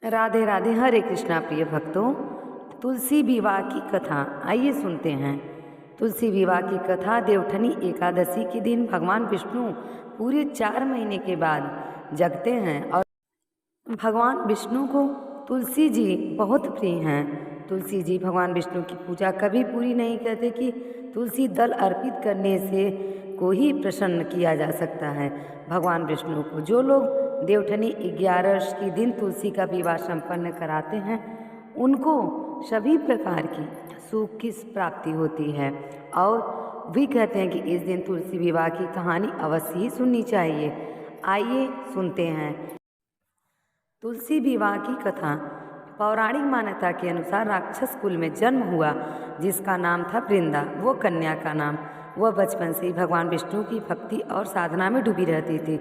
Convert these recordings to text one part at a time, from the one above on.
राधे राधे। हरे कृष्णा प्रिय भक्तों, तुलसी विवाह की कथा आइए सुनते हैं। तुलसी विवाह की कथा देवठनी एकादशी के दिन भगवान विष्णु पूरे 4 महीने के बाद जगते हैं और भगवान विष्णु को तुलसी जी बहुत प्रिय हैं। तुलसी जी भगवान विष्णु की पूजा कभी पूरी नहीं करते कि तुलसी दल अर्पित करने से को ही प्रसन्न किया जा सकता है। भगवान विष्णु को जो लोग देवठनी 11 के दिन तुलसी का विवाह संपन्न कराते हैं उनको सभी प्रकार की सुख की प्राप्ति होती है और भी कहते हैं कि इस दिन तुलसी विवाह की कहानी अवश्य ही सुननी चाहिए। आइए सुनते हैं। तुलसी विवाह की कथा। पौराणिक मान्यता के अनुसार राक्षस कुल में जन्म हुआ जिसका नाम था वृंदा। वो कन्या का नाम। वह बचपन से ही भगवान विष्णु की भक्ति और साधना में डूबी रहती थी।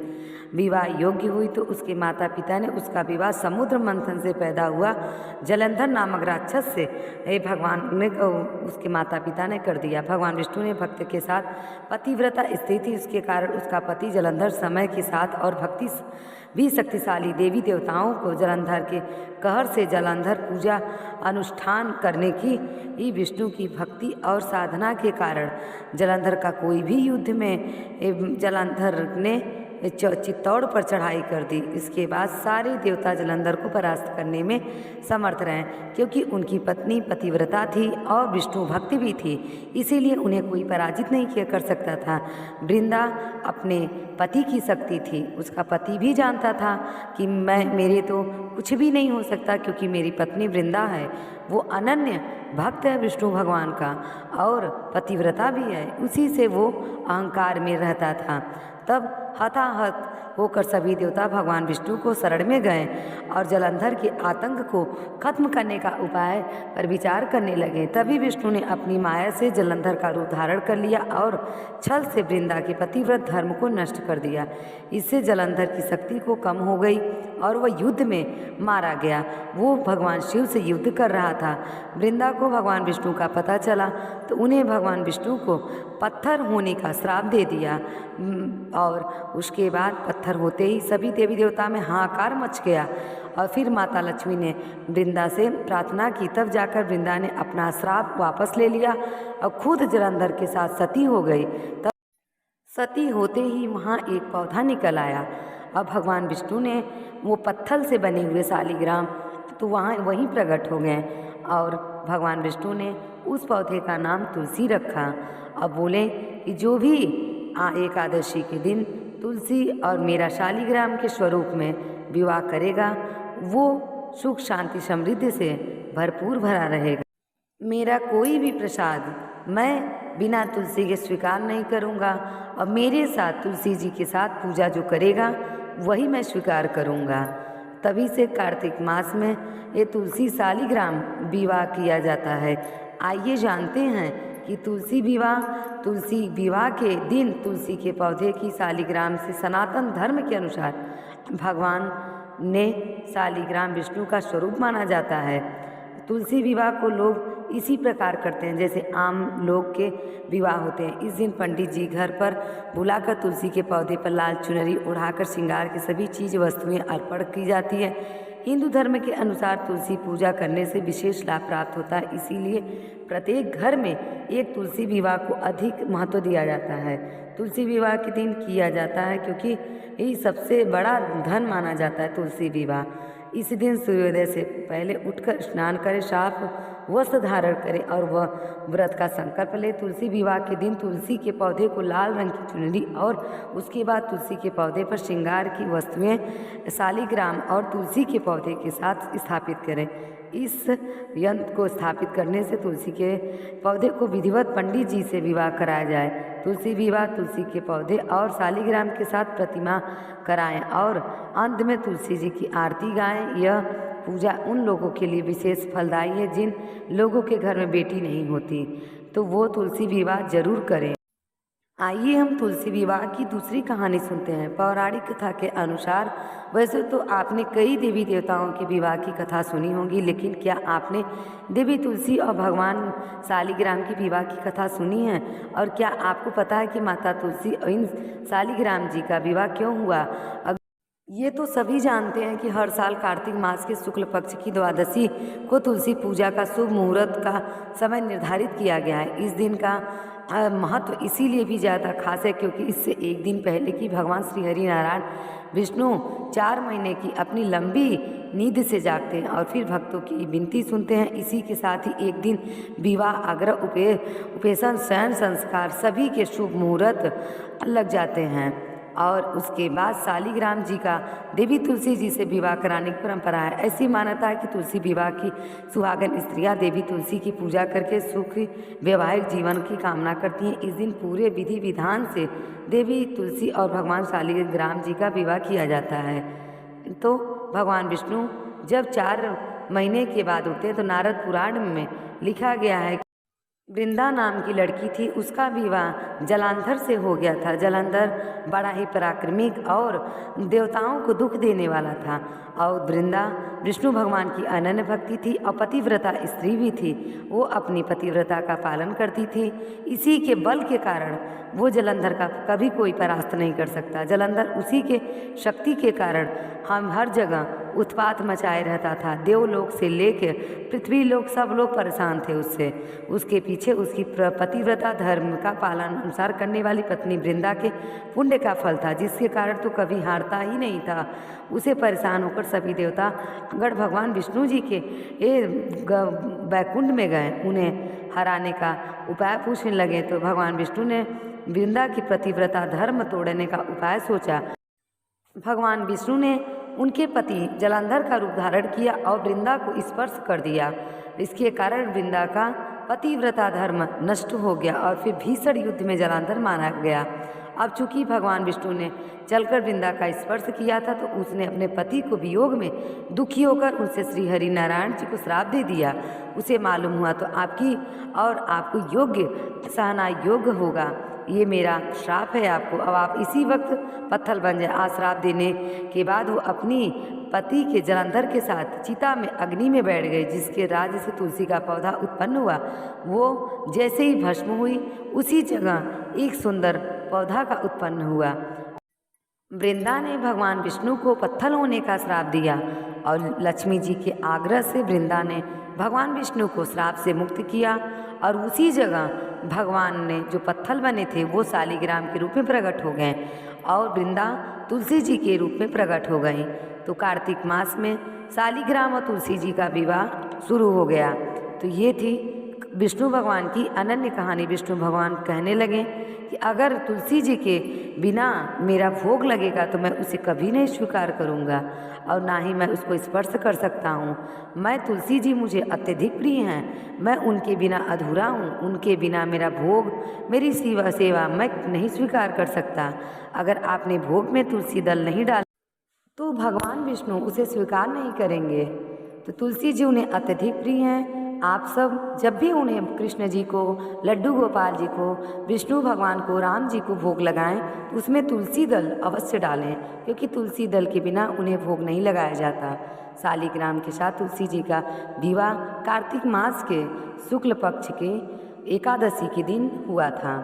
विवाह योग्य हुई तो उसके माता पिता ने उसका विवाह समुद्र मंथन से पैदा हुआ जलंधर नामक राक्षस से भगवान ने उसके माता पिता ने कर दिया। भगवान विष्णु ने भक्त के साथ पतिव्रता स्त्री थी, उसके कारण उसका पति जलंधर समय के साथ और भक्ति भी शक्तिशाली देवी देवताओं को जलंधर के कहर से जलंधर पूजा अनुष्ठान करने की विष्णु की भक्ति और साधना के कारण जलंधर का कोई भी युद्ध में जलंधर ने चित्तौड़ पर चढ़ाई कर दी। इसके बाद सारे देवता जलंधर को परास्त करने में समर्थ रहे क्योंकि उनकी पत्नी पतिव्रता थी और विष्णु भक्ति भी थी, इसीलिए उन्हें कोई पराजित नहीं किया कर सकता था। वृंदा अपने पति की शक्ति थी। उसका पति भी जानता था कि मेरे तो कुछ भी नहीं हो सकता क्योंकि मेरी पत्नी वृंदा है। वो अनन्य भक्त है विष्णु भगवान का और पतिव्रता भी है, उसी से वो अहंकार में रहता था। तब हताहत होकर सभी देवता भगवान विष्णु को शरण में गए और जलंधर के आतंक को खत्म करने का उपाय पर विचार करने लगे। तभी विष्णु ने अपनी माया से जलंधर का रूप धारण कर लिया और छल से वृंदा के पतिव्रत धर्म को नष्ट कर दिया। इससे जलंधर की शक्ति को कम हो गई और वह युद्ध में मारा गया। वो भगवान शिव से युद्ध कर रहा था। वृंदा को भगवान विष्णु का पता चला तो उन्हें भगवान विष्णु को पत्थर होने का श्राप दे दिया और उसके बाद पत्थर होते ही सभी देवी देवता में हाहाकार मच गया। और फिर माता लक्ष्मी ने वृंदा से प्रार्थना की, तब जाकर वृंदा ने अपना श्राप वापस ले लिया और खुद जलंधर के साथ सती हो गई। तब सती होते ही वहाँ एक पौधा निकल आया और भगवान विष्णु ने वो पत्थर से बने हुए शालिग्राम तो वहाँ वहीं प्रकट हो गए और भगवान विष्णु ने उस पौधे का नाम तुलसी रखा। अब बोले कि जो भी एकादशी के दिन तुलसी और मेरा शालिग्राम के स्वरूप में विवाह करेगा वो सुख शांति समृद्धि से भरपूर भरा रहेगा। मेरा कोई भी प्रसाद मैं बिना तुलसी के स्वीकार नहीं करूँगा और मेरे साथ तुलसी जी के साथ पूजा जो करेगा वही मैं स्वीकार करूँगा। तभी से कार्तिक मास में ये तुलसी शालिग्राम विवाह किया जाता है। आइए जानते हैं कि तुलसी विवाह के दिन तुलसी के पौधे की शालिग्राम से सनातन धर्म के अनुसार भगवान ने शालिग्राम विष्णु का स्वरूप माना जाता है। तुलसी विवाह को लोग इसी प्रकार करते हैं जैसे आम लोग के विवाह होते हैं। इस दिन पंडित जी घर पर बुलाकर तुलसी के पौधे पर लाल चुनरी ओढ़ाकर श्रृंगार की सभी चीज़ वस्तुएं अर्पण की जाती है। हिंदू धर्म के अनुसार तुलसी पूजा करने से विशेष लाभ प्राप्त होता है, इसीलिए प्रत्येक घर में एक तुलसी विवाह को अधिक महत्व दिया जाता है। तुलसी विवाह के दिन किया जाता है क्योंकि यही सबसे बड़ा धन माना जाता है तुलसी विवाह। इस दिन सूर्योदय से पहले उठकर स्नान करें, साफ वस्त्र धारण करें और वह व्रत का संकल्प ले। तुलसी विवाह के दिन तुलसी के पौधे को लाल रंग की चुनरी और उसके बाद तुलसी के पौधे पर श्रृंगार की वस्तुएं शालिग्राम और तुलसी के पौधे के साथ स्थापित करें। इस यंत्र को स्थापित करने से तुलसी के पौधे को विधिवत पंडित जी से विवाह कराया जाए। तुलसी विवाह तुलसी के पौधे और शालिग्राम के साथ प्रतिमा कराएं और अंत में तुलसी जी की आरती गाएं। यह पूजा उन लोगों के लिए विशेष फलदायी है जिन लोगों के घर में बेटी नहीं होती, तो वो तुलसी विवाह जरूर करें। आइए हम तुलसी विवाह की दूसरी कहानी सुनते हैं। पौराणिक कथा के अनुसार वैसे तो आपने कई देवी देवताओं के विवाह की कथा सुनी होगी, लेकिन क्या आपने देवी तुलसी और भगवान शालिग्राम की विवाह की कथा सुनी है? और क्या आपको पता है कि माता तुलसी और इन शालिग्राम जी का विवाह क्यों हुआ? ये तो सभी जानते हैं कि हर साल कार्तिक मास के शुक्ल पक्ष की द्वादशी को तुलसी पूजा का शुभ मुहूर्त का समय निर्धारित किया गया है। इस दिन का महत्व इसीलिए भी ज़्यादा खास है क्योंकि इससे एक दिन पहले की भगवान श्री हरि नारायण विष्णु 4 महीने की अपनी लंबी नींद से जागते हैं और फिर भक्तों की विनती सुनते हैं। इसी के साथ ही एक दिन विवाह, आग्रह, उपेसन, शयन संस्कार सभी के शुभ मुहूर्त लग जाते हैं और उसके बाद शालिग्राम जी का देवी तुलसी जी से विवाह कराने की परंपरा है। ऐसी मान्यता है कि तुलसी विवाह की सुहागन स्त्रियां देवी तुलसी की पूजा करके सुखी वैवाहिक जीवन की कामना करती हैं। इस दिन पूरे विधि विधान से देवी तुलसी और भगवान शालिग्राम जी का विवाह किया जाता है। तो भगवान विष्णु जब 4 महीने के बाद उठते तो नारद पुराण में लिखा गया है, वृंदा नाम की लड़की थी, उसका विवाह जलांधर से हो गया था। जलांधर बड़ा ही पराक्रमी और देवताओं को दुख देने वाला था और वृंदा विष्णु भगवान की अनन्य भक्ति थी और पतिव्रता स्त्री भी थी। वो अपनी पतिव्रता का पालन करती थी। इसी के बल के कारण वो जलंधर का कभी कोई परास्त नहीं कर सकता। जलंधर उसी के शक्ति के कारण हम हर जगह उत्पात मचाए रहता था। देवलोक से लेकर पृथ्वी लोक सब लोग परेशान थे उससे। उसके पीछे उसकी पतिव्रता धर्म का पालन अनुसार करने वाली पत्नी वृंदा के पुण्य का फल था, जिसके कारण तो कभी हारता ही नहीं था। उसे परेशान होकर सभी देवता अगर भगवान विष्णु जी के वैकुंठ में गए, उन्हें हराने का उपाय पूछने लगे तो भगवान विष्णु ने वृंदा की पतिव्रता धर्म तोड़ने का उपाय सोचा। भगवान विष्णु ने उनके पति जलंधर का रूप धारण किया और वृंदा को स्पर्श कर दिया। इसके कारण वृंदा का पतिव्रता धर्म नष्ट हो गया और फिर भीषण युद्ध में जलंधर मारा गया। अब चूंकि भगवान विष्णु ने चलकर वृंदा का स्पर्श किया था तो उसने अपने पति को वियोग में दुखी होकर उनसे श्री हरि नारायण जी को श्राप दे दिया। उसे मालूम हुआ तो आपकी और आपको योग्य सहना योग्य होगा, ये मेरा श्राप है आपको। अब आप इसी वक्त पत्थर बन जाए। आज श्राप देने के बाद वो अपनी पति के जलंधर के साथ चिता में अग्नि में बैठ गए, जिसके राज्य से तुलसी का पौधा उत्पन्न हुआ। वो जैसे ही भस्म हुई उसी जगह एक सुंदर पौधा का उत्पन्न हुआ। वृंदा ने भगवान विष्णु को पत्थर होने का श्राप दिया और लक्ष्मी जी के आग्रह से वृंदा ने भगवान विष्णु को श्राप से मुक्त किया और उसी जगह भगवान ने जो पत्थर बने थे वो शालिग्राम के रूप में प्रकट हो गए और वृंदा तुलसी जी के रूप में प्रकट हो गई। तो कार्तिक मास में शालिग्राम और तुलसी जी का विवाह शुरू हो गया। तो ये थी विष्णु भगवान की अनन्य कहानी। विष्णु भगवान कहने लगे कि अगर तुलसी जी के बिना मेरा भोग लगेगा तो मैं उसे कभी नहीं स्वीकार करूंगा और ना ही मैं उसको स्पर्श कर सकता हूँ। मैं तुलसी जी मुझे अत्यधिक प्रिय हैं, मैं उनके बिना अधूरा हूँ। उनके बिना मेरा भोग, मेरी सेवा मैं नहीं स्वीकार कर सकता। अगर आपने भोग में तुलसी दल नहीं डाला तो भगवान विष्णु उसे स्वीकार नहीं करेंगे। तो तुलसी जी उन्हें अत्यधिक प्रिय हैं। आप सब जब भी उन्हें कृष्ण जी को, लड्डू गोपाल जी को, विष्णु भगवान को, राम जी को भोग लगाएं तो उसमें तुलसी दल अवश्य डालें, क्योंकि तुलसी दल के बिना उन्हें भोग नहीं लगाया जाता। शालिग्राम के साथ तुलसी जी का विवाह कार्तिक मास के शुक्ल पक्ष के एकादशी के दिन हुआ था।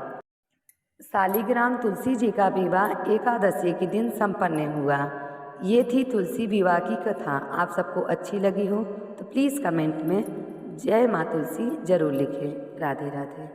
शालिग्राम तुलसी जी का विवाह एकादशी के दिन संपन्न हुआ। ये थी तुलसी विवाह की कथा। आप सबको अच्छी लगी हो तो प्लीज़ कमेंट में जय माँ तुलसी जरूर लिखें। राधे राधे।